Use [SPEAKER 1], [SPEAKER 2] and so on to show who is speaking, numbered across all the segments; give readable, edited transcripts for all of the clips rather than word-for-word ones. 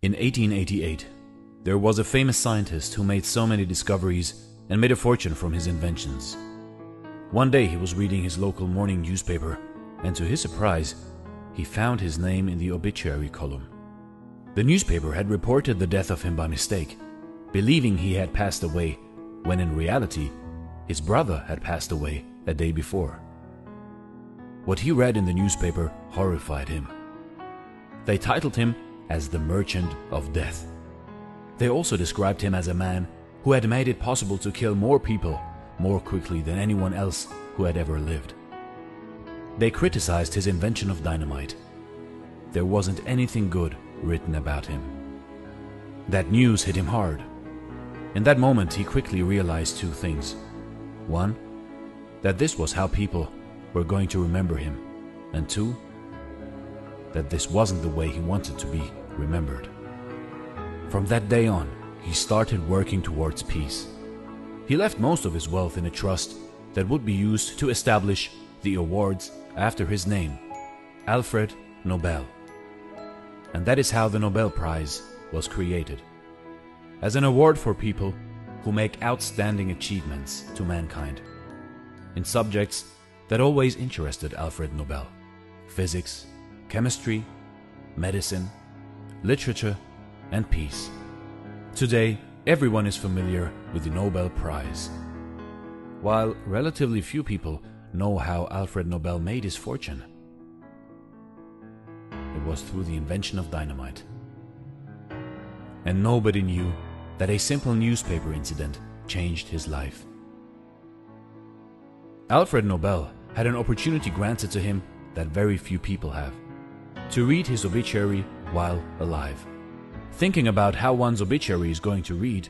[SPEAKER 1] In 1888, there was a famous scientist who made so many discoveries and made a fortune from his inventions. One day he was reading his local morning newspaper, and to his surprise, he found his name in the obituary column. The newspaper had reported the death of him by mistake, believing he had passed away, when in reality, his brother had passed away a day before. What he read in the newspaper horrified him. They titled him as the Merchant of Death. They also described him as a man who had made it possible to kill more people more quickly than anyone else who had ever lived. They criticized his invention of dynamite. There wasn't anything good written about him. That news hit him hard. In that moment, he quickly realized two things. One, that this was how people were going to remember him, and two, that this wasn't the way he wanted to be remembered. From that day on, he started working towards peace. He left most of his wealth in a trust that would be used to establish the awards after his name, Alfred Nobel. And that is how the Nobel Prize was created, as an award for people who make outstanding achievements to mankind in subjects that always interested Alfred Nobel: physics, chemistry, medicine, literature, and peace. Today, everyone is familiar with the Nobel Prize. While relatively few people know how Alfred Nobel made his fortune, it was through the invention of dynamite. And nobody knew that a simple newspaper incident changed his life. Alfred Nobel had an opportunity granted to him that very few people have: to read his obituary while alive. Thinking about how one's obituary is going to read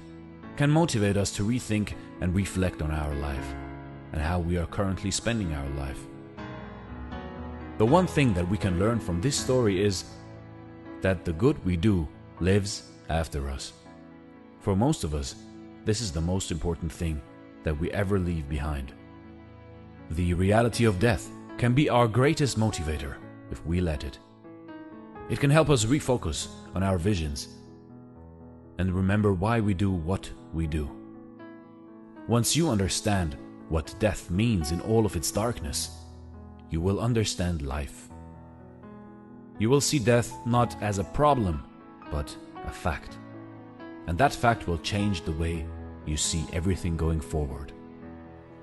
[SPEAKER 1] can motivate us to rethink and reflect on our life and how we are currently spending our life. The one thing that we can learn from this story is that the good we do lives after us. For most of us, this is the most important thing that we ever leave behind. The reality of death can be our greatest motivator if we let it. It can help us refocus on our visions and remember why we do what we do. Once you understand what death means in all of its darkness, you will understand life. You will see death not as a problem, but a fact. And that fact will change the way you see everything going forward.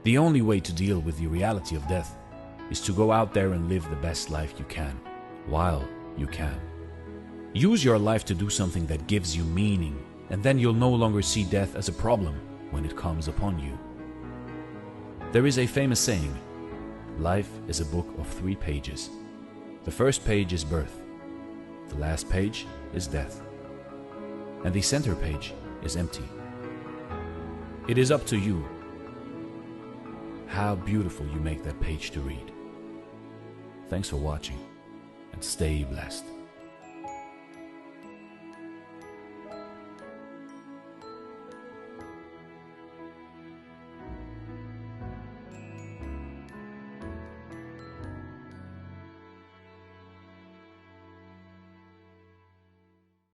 [SPEAKER 1] The only way to deal with the reality of death is to go out there and live the best life you can, while you can. Use your life to do something that gives you meaning, and then you'll no longer see death as a problem when it comes upon you. There is a famous saying: life is a book of 3 pages. The first page is birth, the last page is death, and the center page is empty. It is up to you how beautiful you make that page to read. Thanks for watching, and stay blessed.